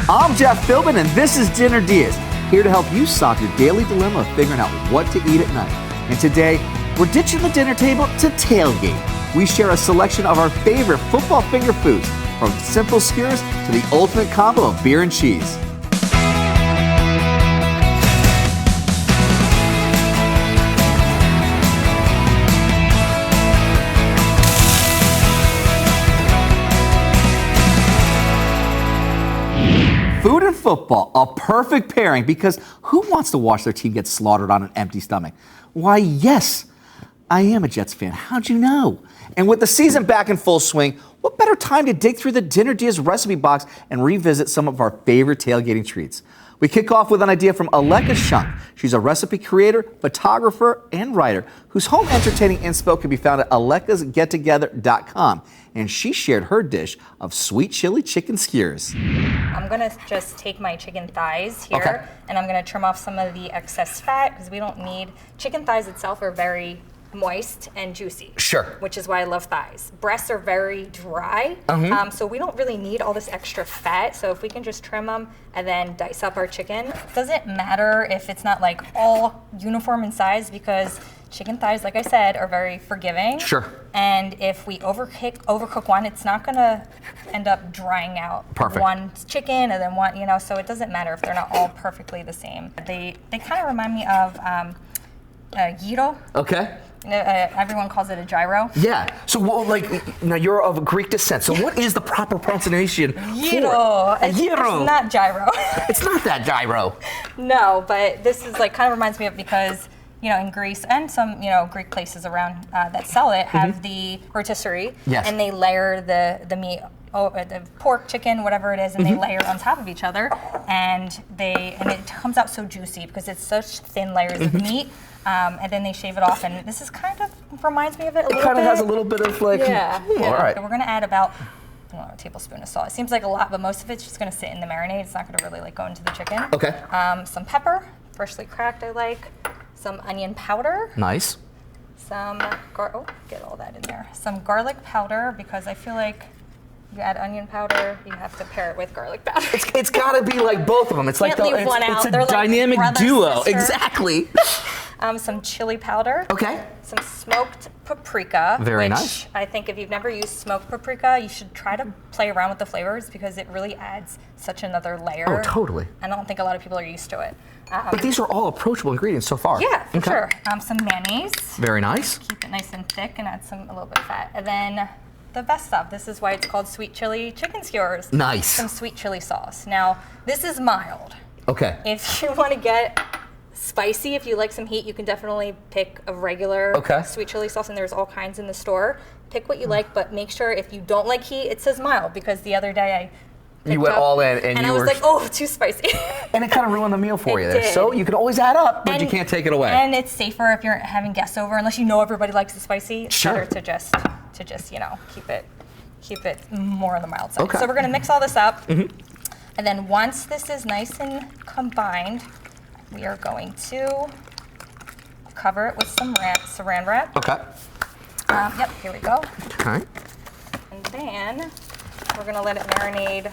I'm Jeff Philbin, and this is Dinner DeeAs, here to help you solve your daily dilemma of figuring out what to eat at night. And today, we're ditching the dinner table to tailgate. We share a selection of our favorite football finger foods, from simple skewers to the ultimate combo of beer and cheese. Food and football, a perfect pairing, because who wants to watch their team get slaughtered on an empty stomach? Why, yes, I am a Jets fan. How'd you know? And with the season back in full swing, what better time to dig through the Dinner DeeAs recipe box and revisit some of our favorite tailgating treats? We kick off with an idea from Aleka Shunk. She's a recipe creator, photographer, and writer whose home entertaining inspo can be found at alekasgettogether.com. And she shared her dish of sweet chili chicken skewers. I'm gonna just take my chicken thighs here, and I'm gonna trim off some of the excess fat because we don't need, chicken thighs itself are very moist and juicy. Sure. Which is why I love thighs. Breasts are very dry, so we don't really need all this extra fat. So if we can just trim them and then dice up our chicken, it doesn't matter if it's not like all uniform in size because chicken thighs, like I said, are very forgiving. Sure. And if we overcook one, it's not gonna end up drying out. Perfect. One chicken and then one, so it doesn't matter if they're not all perfectly the same. They kind of remind me of gyro. Okay. Everyone calls it a gyro. Yeah. So, now you're of Greek descent. So, what is the proper pronunciation? Gyro. It's not gyro. It's not that gyro. No, but this is kind of reminds me of because in Greece and some Greek places around that sell it have the rotisserie, yes, and they layer the meat. The pork, chicken, whatever it is, and they layer on top of each other, and it comes out so juicy because it's such thin layers of meat, and then they shave it off, and this is kind of reminds me of it a little bit. It kind of has a little bit of yeah. All right. So we're gonna add about a tablespoon of salt. It seems like a lot, but most of it's just gonna sit in the marinade. It's not gonna really go into the chicken. Okay. Some pepper, freshly cracked. I like some onion powder. Nice. Some get all that in there. Some garlic powder because I feel like. You add onion powder, you have to pair it with garlic powder. It's got to be like both of them. It's Can't leave one out. It's a They're dynamic like brother, duo. sister. Exactly. Some chili powder. Okay. Some smoked paprika. Very which nice. I think if you've never used smoked paprika, you should try to play around with the flavors because it really adds such another layer. Oh, totally. I don't think a lot of people are used to it. But these are all approachable ingredients so far. Yeah, for sure. Some mayonnaise. Very nice. Keep it nice and thick and add a little bit of fat. And then the best stuff. This is why it's called sweet chili chicken skewers. Nice. Some sweet chili sauce. Now, this is mild. Okay. If you want to get spicy, if you like some heat, you can definitely pick a regular sweet chili sauce, and there's all kinds in the store. Pick what you like, but make sure if you don't like heat, it says mild, because the other day you went all in and I was like, oh, too spicy. And it kind of ruined the meal for you there. So you can always add up, but you can't take it away. And it's safer if you're having guests over, unless you know everybody likes it spicy. It's better to just keep it more on the mild side. Okay. So we're gonna mix all this up, and then once this is nice and combined, we are going to cover it with some saran wrap. Okay. Yep, here we go. Okay. And then we're gonna let it marinate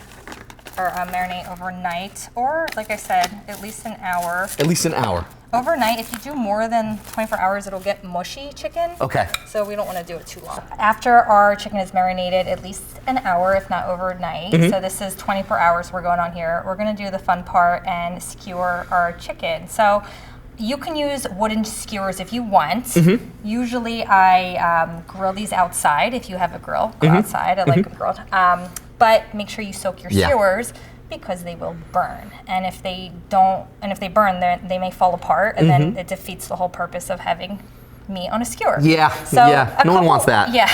overnight, or like I said, at least an hour. At least an hour. Overnight, if you do more than 24 hours, it'll get mushy chicken. Okay. So we don't want to do it too long. After our chicken is marinated, at least an hour, if not overnight. So this is 24 hours we're going on here. We're going to do the fun part and skewer our chicken. So you can use wooden skewers if you want. Usually I grill these outside. If you have a grill, go outside. I like them grilled. But make sure you soak your skewers, because they will burn, and if they burn, they may fall apart, and then it defeats the whole purpose of having meat on a skewer. No one wants that. Yeah,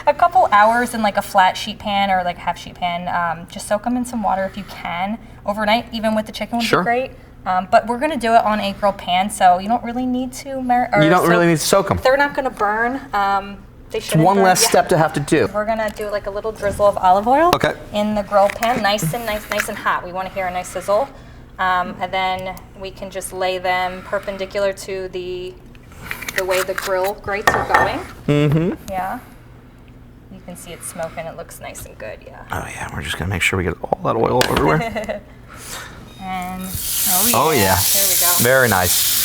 a couple hours in like a flat sheet pan or like half sheet pan. Just soak them in some water if you can overnight. Even with the chicken would be great. But we're gonna do it on a grill pan, so you don't really need to really need to soak them. They're not gonna burn. It's one less step to have to do. We're gonna do like a little drizzle of olive oil in the grill pan, nice and hot. We want to hear a nice sizzle, and then we can just lay them perpendicular to the way the grill grates are going. Yeah. You can see it smoking. It looks nice and good, yeah. Oh yeah, we're just gonna make sure we get all that oil everywhere. And Oh yeah. There we go. Very nice.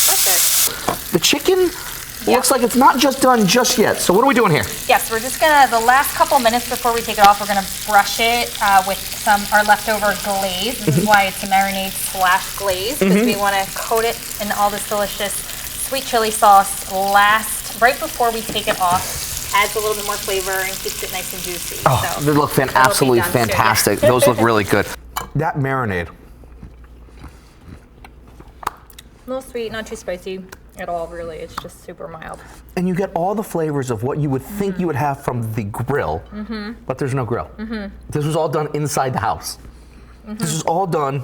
Perfect. The chicken looks like it's not just done just yet. So what are we doing here? Yes, we're just gonna, the last couple minutes before we take it off, we're gonna brush it with our leftover glaze. This is why it's a marinade / glaze, because we wanna coat it in all this delicious sweet chili sauce right before we take it off. Adds a little bit more flavor and keeps it nice and juicy. Oh, so they look absolutely fantastic. Those look really good. That marinade. A little sweet, not too spicy at all, really. It's just super mild. And you get all the flavors of what you would think you would have from the grill, but there's no grill. This was all done inside the house. This is all done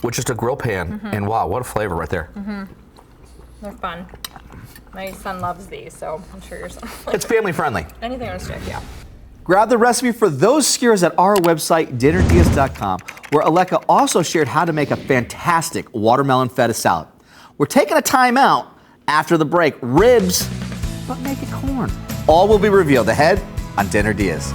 with just a grill pan, and wow, what a flavor right there. They're fun. My son loves these, so I'm sure your son will. It's family friendly. Anything on a stick, yeah. Grab the recipe for those skewers at our website, dinnerdeas.com, where Aleka also shared how to make a fantastic watermelon feta salad. We're taking a time out after the break. Ribs, but make it corn. All will be revealed ahead on Dinner Diaz.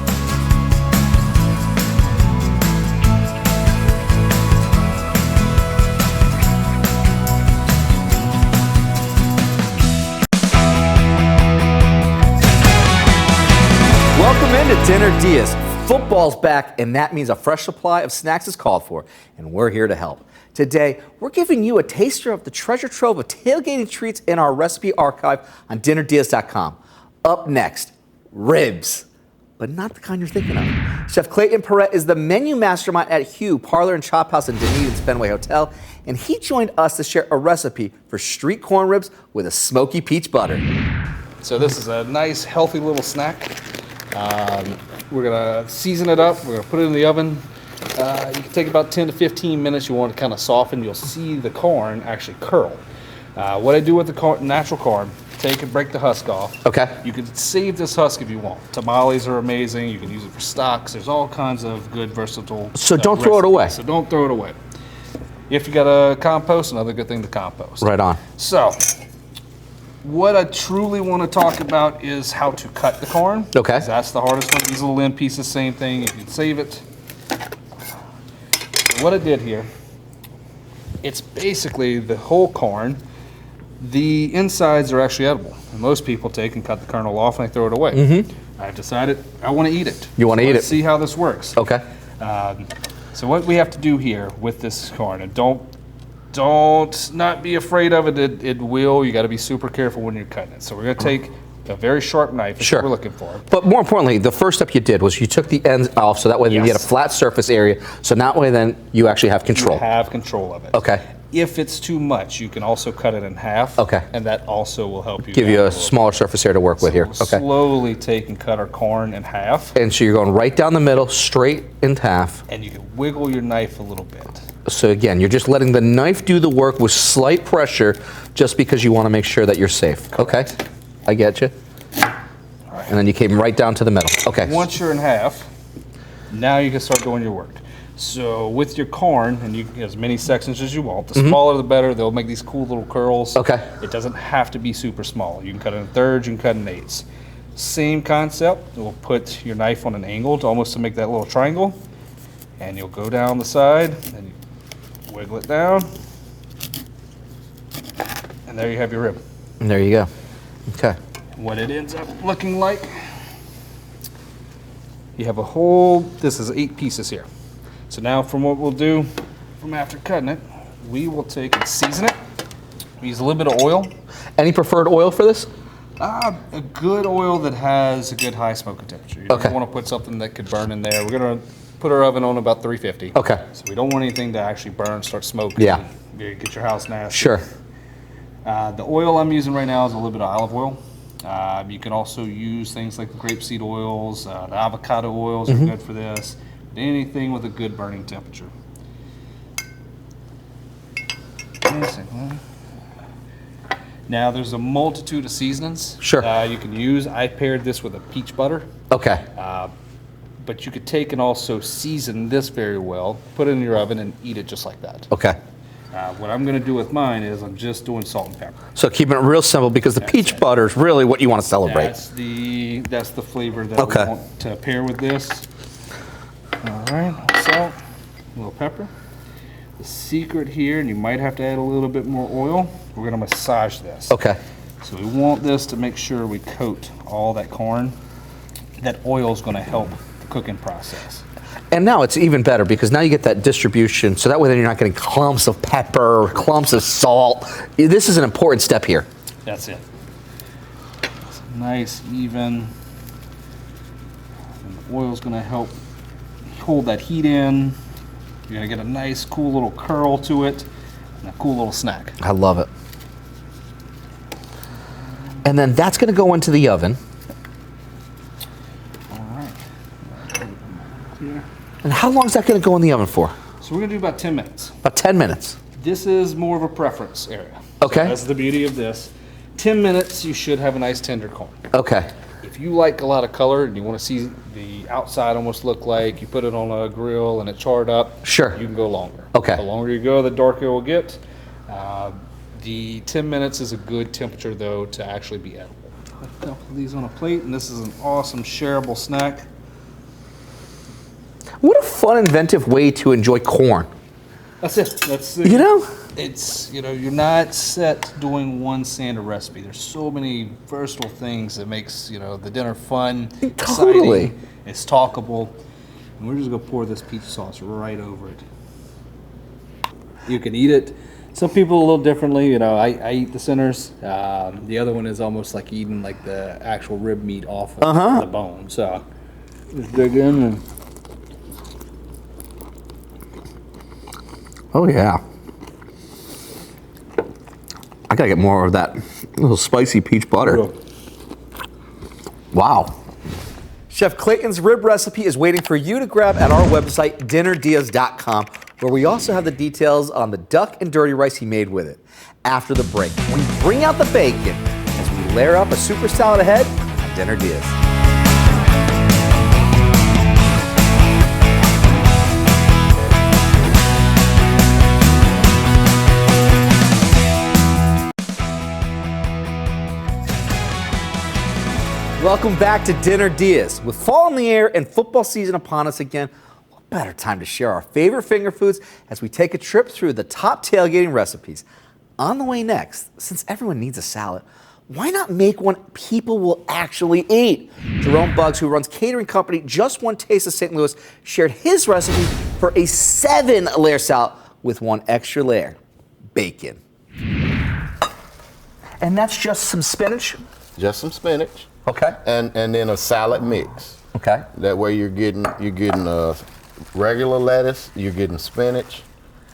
Welcome into Dinner Diaz. Football's back, and that means a fresh supply of snacks is called for, and we're here to help. Today, we're giving you a taster of the treasure trove of tailgating treats in our recipe archive on dinnerdeas.com. Up next, ribs, but not the kind you're thinking of. Chef Clayton Perrette is the menu mastermind at Hugh Parlor and Chop House in Dunedin's Fenway Hotel, and he joined us to share a recipe for street corn ribs with a smoky peach butter. So this is a nice, healthy little snack. We're gonna season it up. We're gonna put it in the oven. You can take about 10 to 15 minutes. You want it to kind of soften. You'll see the corn actually curl. What I do with the natural corn, take and break the husk off. Okay. You can save this husk if you want. Tamales are amazing. You can use it for stocks. There's all kinds of good, versatile. So don't throw it away. So don't throw it away. If you got a compost, another good thing to compost. Right on. So, what I truly want to talk about is how to cut the corn. Okay. 'Cause that's the hardest one. These little end pieces, same thing. You can save it. So what I did here, it's basically the whole corn. The insides are actually edible. And most people take and cut the kernel off and they throw it away. I've decided I want to eat it. You want to eat it? See how this works. Okay. So what we have to do here with this corn, and don't not be afraid of it. It will. You got to be super careful when you're cutting it. So we're going to take a very sharp knife. That's Sure. what we're looking for. But more importantly, the first step you did was you took the ends off, so that way you Yes. get a flat surface area. So that way then you actually have control. You have control of it. Okay. If it's too much, you can also cut it in half. Okay. And that also will help you. Give out you a little smaller surface area to work with bit. here. We'll Okay. slowly take and cut our corn in half, And so you're going right down the middle, straight in half. and you can wiggle your knife a little bit. So again, you're just letting the knife do the work with slight pressure, just because you want to make sure that you're safe. Okay. I get you. And then you came right down to the middle. Okay. Once you're in half, now you can start doing your work. So with your corn, and you get as many sections as you want, the smaller the better. They'll make these cool little curls. Okay. It doesn't have to be super small. You can cut it in thirds, you can cut in eighths. Same concept. We'll put your knife on an angle to almost to make that little triangle, and you'll go down the side, and you wiggle it down, and there you have your rib. And there you go. Okay. What it ends up looking like, you have a whole, this is 8 pieces here. So now from what we'll do, from after cutting it, we will take and season it. We use a little bit of oil. Any preferred oil for this? A good oil that has a good high smoking temperature. You Okay. don't want to put something that could burn in there. We're going to put our oven on about 350. Okay. So we don't want anything to actually burn, start smoking. Yeah. You get your house nasty. Sure. The oil I'm using right now is a little bit of olive oil. You can also use things like the grapeseed oils, the avocado oils are good for this. Anything with a good burning temperature. Now there's a multitude of seasonings. Sure. You can use. I paired this with a peach butter. Okay. But you could take and also season this very well, put it in your oven and eat it just like that. Okay. What I'm going to do with mine is I'm just doing salt and pepper. So keeping it real simple because the peach butter is really what you want to celebrate. That's the flavor that we want to pair with this. All right, salt, a little pepper. The secret here, and you might have to add a little bit more oil, we're going to massage this. Okay. So we want this to make sure we coat all that corn. That oil is going to help the cooking process. And now it's even better because now you get that distribution, so that way then you're not getting clumps of pepper or clumps of salt. This is an important step here. That's it. It's nice, even. And the oil's going to help hold that heat in. You're going to get a nice, cool little curl to it, and a cool little snack. I love it. And then that's going to go into the oven. All right. Here. And how long is that going to go in the oven for? So we're going to do about 10 minutes. About 10 minutes. This is more of a preference area. Okay. So that's the beauty of this. 10 minutes, you should have a nice tender corn. Okay. If you like a lot of color and you want to see the outside almost look like you put it on a grill and it charred up, Sure. you can go longer. Okay. The longer you go, the darker it will get. The 10 minutes is a good temperature, though, to actually be edible. Put a couple of these on a plate, and this is an awesome shareable snack. What a fun, inventive way to enjoy corn. That's it. That's it. You know? It's, you're not set doing one standard recipe. There's so many versatile things that makes, the dinner fun, Totally. exciting, it's talkable. And we're just going to pour this peach sauce right over it. You can eat it. Some people a little differently, I eat the centers. The other one is almost like eating like the actual rib meat off of the bone. So just dig in and. Oh, yeah. I got to get more of that little spicy peach butter. Cool. Wow. Chef Clayton's rib recipe is waiting for you to grab at our website, dinnerdeas.com, where we also have the details on the duck and dirty rice he made with it. After the break, we bring out the bacon as we layer up a super salad ahead on Dinner Dias. Welcome back to Dinner Dias. With fall in the air and football season upon us again, what better time to share our favorite finger foods as we take a trip through the top tailgating recipes. On the way next, since everyone needs a salad, why not make one people will actually eat? Jerome Buggs, who runs catering company Just One Taste of St. Louis, shared his recipe for a 7-layer salad with one extra layer, bacon. And that's just some spinach? Just some spinach. Okay. And then a salad mix. Okay. That way you're getting regular lettuce, you're getting spinach.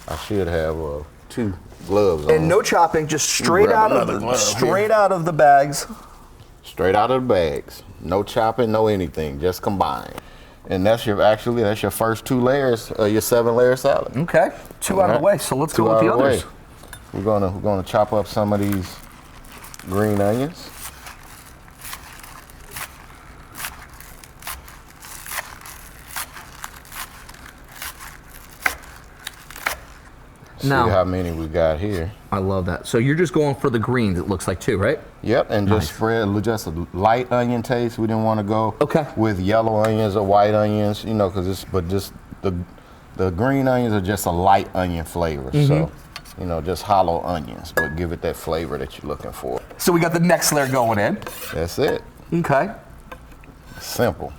I should have 2 gloves on. And no chopping, just straight out of the bags. Straight out of the bags. No chopping, no anything. Just combine. And that's your first 2 layers of your 7-layer salad. Okay. 2 out of the way. So let's go with the others. We're gonna chop up some of these green onions. See how many we got here. I love that. So you're just going for the greens, it looks like, too, right? Yep, and just spread just a light onion taste. We didn't want to go with yellow onions or white onions, because the green onions are just a light onion flavor. So, just hollow onions, but give it that flavor that you're looking for. So we got the next layer going in. That's it. Okay. Simple.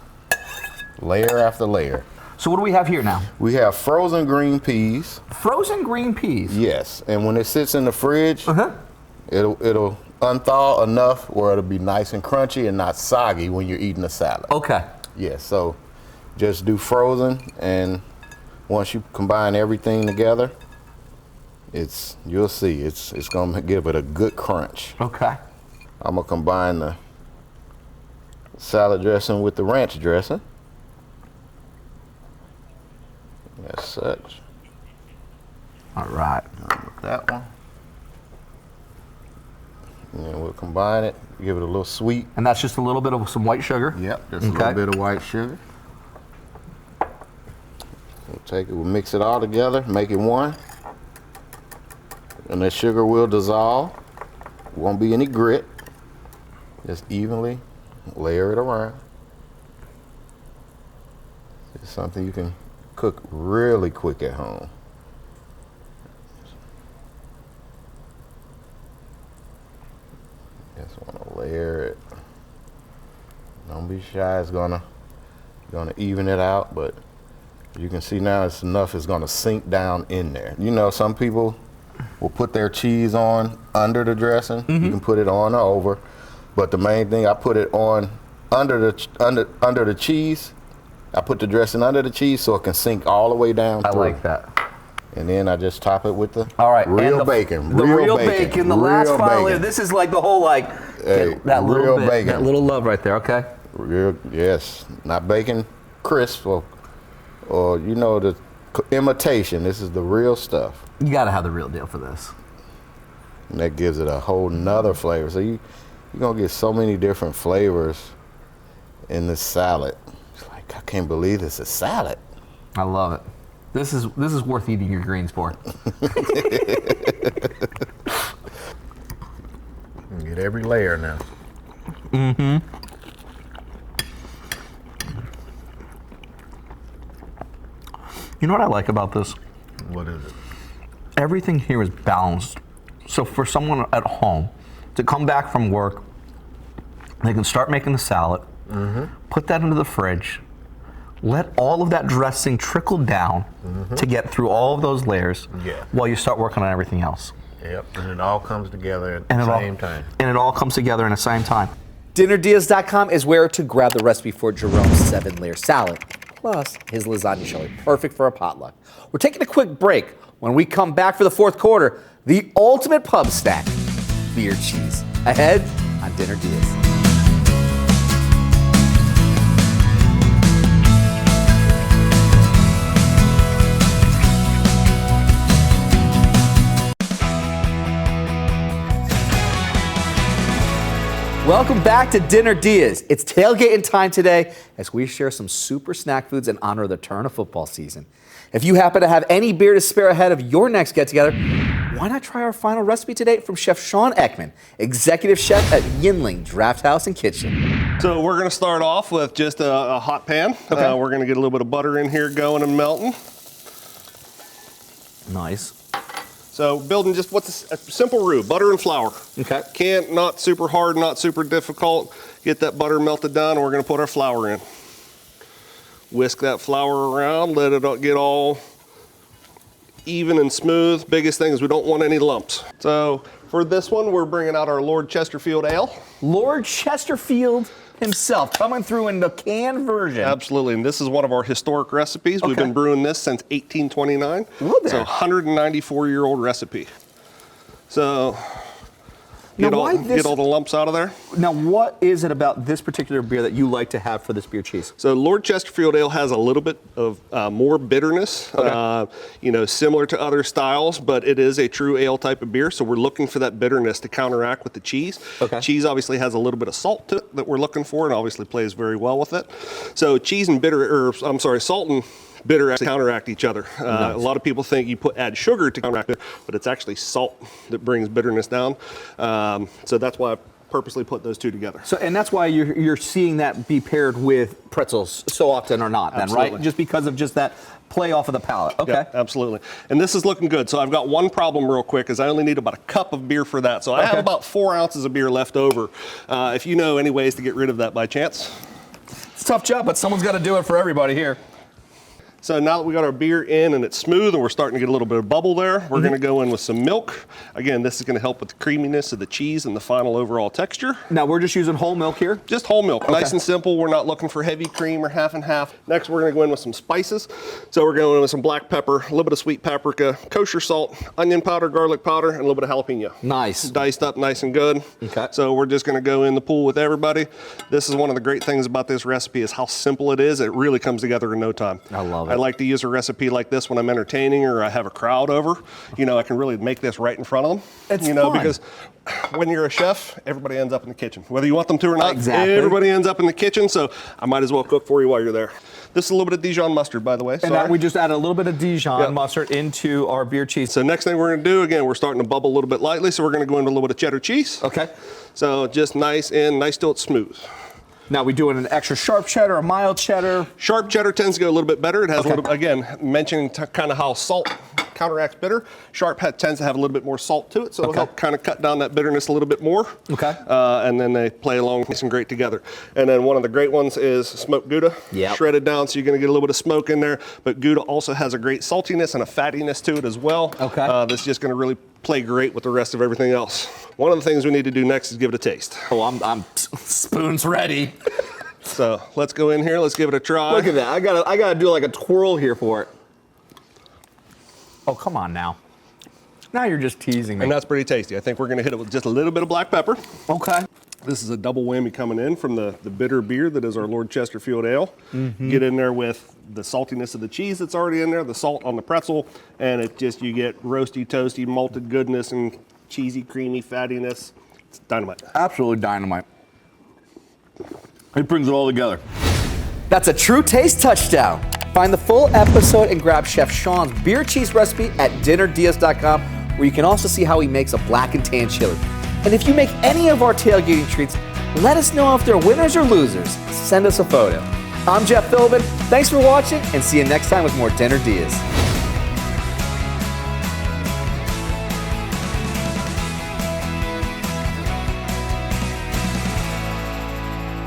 Layer after layer. So what do we have here now? We have frozen green peas. Frozen green peas? Yes, and when it sits in the fridge, it'll unthaw enough where it'll be nice and crunchy and not soggy when you're eating the salad. Okay. Yes, so just do frozen, and once you combine everything together, you'll see it's gonna give it a good crunch. Okay. I'm gonna combine the salad dressing with the ranch dressing. As such. All right. That one. And then we'll combine it, give it a little sweet. And that's just a little bit of some white sugar? Yep, just a little bit of white sugar. We'll mix it all together, make it one. And the sugar will dissolve. Won't be any grit. Just evenly layer it around. It's something you can cook really quick at home. Just want to layer it. Don't be shy. It's gonna even it out, but you can see now it's enough. It's gonna sink down in there. You know, some people will put their cheese on under the dressing. You can put it on or over, but the main thing, I put it on under the cheese. I put the dressing under the cheese so it can sink all the way down. I like that. And then I just top it with the real bacon. The real bacon. The last final layer. This is like the whole that little bit, bacon. that little love right there. Okay. Real, yes, not bacon crisp or you know, the imitation. This is the real stuff. You got to have the real deal for this. And that gives it a whole nother flavor. So you're gonna get so many different flavors in this salad. It's like, I can't believe this is salad. I love it. This is worth eating your greens for. Get every layer now. You know what I like about this? What is it? Everything here is balanced. So for someone at home to come back from work, they can start making the salad, put that into the fridge, let all of that dressing trickle down to get through all of those layers while you start working on everything else. Yep, and it all comes together at the same time. And it all comes together in the same time. DinnerDeals.com is where to grab the recipe for Jerome's 7-layer salad, plus his lasagna chili, perfect for a potluck. We're taking a quick break. When we come back for the fourth quarter, the ultimate pub snack, beer cheese. Ahead on Dinner Deals. Welcome back to Dinner Deals. It's tailgating time today as we share some super snack foods in honor of the turn of football season. If you happen to have any beer to spare ahead of your next get-together, why not try our final recipe today from Chef Sean Ekman, Executive Chef at Yinling Draft House and Kitchen. So we're going to start off with just a hot pan. Okay. We're going to get a little bit of butter in here going and melting. Nice. So building just what's a simple roux, butter and flour. Okay. Not super hard, not super difficult. Get that butter melted down, and we're going to put our flour in. Whisk that flour around, let it get all even and smooth. Biggest thing is we don't want any lumps. So for this one, we're bringing out our Lord Chesterfield Ale. Lord Chesterfield himself coming through in the canned version. Absolutely, and this is one of our historic recipes. We've been brewing this since 1829. So 194-year-old recipe. So get all the lumps out of there. Now, what is it about this particular beer that you like to have for this beer cheese? So Lord Chesterfield Ale has a little bit of more bitterness, similar to other styles, but it is a true ale type of beer. So we're looking for that bitterness to counteract with the cheese. Cheese obviously has a little bit of salt to it that we're looking for, and obviously plays very well with it. So salt and bitter actually counteract each other. A lot of people think you add sugar to counteract it, but it's actually salt that brings bitterness down. So that's why I purposely put those two together. So, and that's why you're seeing that be paired with pretzels so often or not, then, right? Just because of just that play off of the palate. Okay. Yep, absolutely. And this is looking good. So I've got one problem real quick is I only need about a cup of beer for that. So I have about 4 ounces of beer left over. If you know any ways to get rid of that by chance. It's a tough job, but someone's got to do it for everybody here. So now that we got our beer in and it's smooth and we're starting to get a little bit of bubble there, we're going to go in with some milk. Again, this is going to help with the creaminess of the cheese and the final overall texture. Now we're just using whole milk here? Just whole milk, nice and simple. We're not looking for heavy cream or half and half. Next, we're going to go in with some spices. So we're going in with some black pepper, a little bit of sweet paprika, kosher salt, onion powder, garlic powder, and a little bit of jalapeno. Nice. Diced up nice and good. Okay. So we're just going to go in the pool with everybody. This is one of the great things about this recipe is how simple it is. It really comes together in no time. I love it. I like to use a recipe like this when I'm entertaining or I have a crowd over. You know, I can really make this right in front of them. It's you know, fun. because when you're a chef, everybody ends up in the kitchen. Whether you want them to or not, Exactly. everybody ends up in the kitchen, so I might as well cook for you while you're there. This is a little bit of Dijon mustard, by the way. And that we just added a little bit of Dijon Yep. mustard into our beer cheese. So next thing we're gonna do, again, we're starting to bubble a little bit lightly, so we're gonna go into a little bit of cheddar cheese. Okay. So just nice till it's smooth. Now we doing an extra sharp cheddar, a mild cheddar. Sharp cheddar tends to go a little bit better. It has Okay. a little, again, mentioning kind of how salt counteracts bitter. Sharp tends to have a little bit more salt to it, so it'll help kind of cut down that bitterness a little bit more. Okay. And then they play along nice and great together. And then one of the great ones is smoked Gouda. Yep. Shredded down, so you're gonna get a little bit of smoke in there. But Gouda also has a great saltiness and a fattiness to it as well. Okay. That's just gonna really play great with the rest of everything else. One of the things we need to do next is give it a taste. Oh, I'm spoons ready. So let's go in here, let's give it a try. Look at that. I gotta do like a twirl here for it. Oh, come on now. Now you're just teasing me. And that's pretty tasty. I think we're gonna hit it with just a little bit of black pepper. Okay. This is a double whammy coming in from the bitter beer that is our Lord Chesterfield Ale. Get in there with the saltiness of the cheese that's already in there, the salt on the pretzel, and you get roasty, toasty, malted goodness and cheesy, creamy fattiness. It's dynamite. Absolutely dynamite. It brings it all together. That's a true taste touchdown. Find the full episode and grab Chef Sean's beer cheese recipe at dinnerdeas.com, where you can also see how he makes a black and tan chili. And if you make any of our tailgating treats, let us know if they're winners or losers. Send us a photo. I'm Jeff Philbin. Thanks for watching, and see you next time with more Dinner Dias.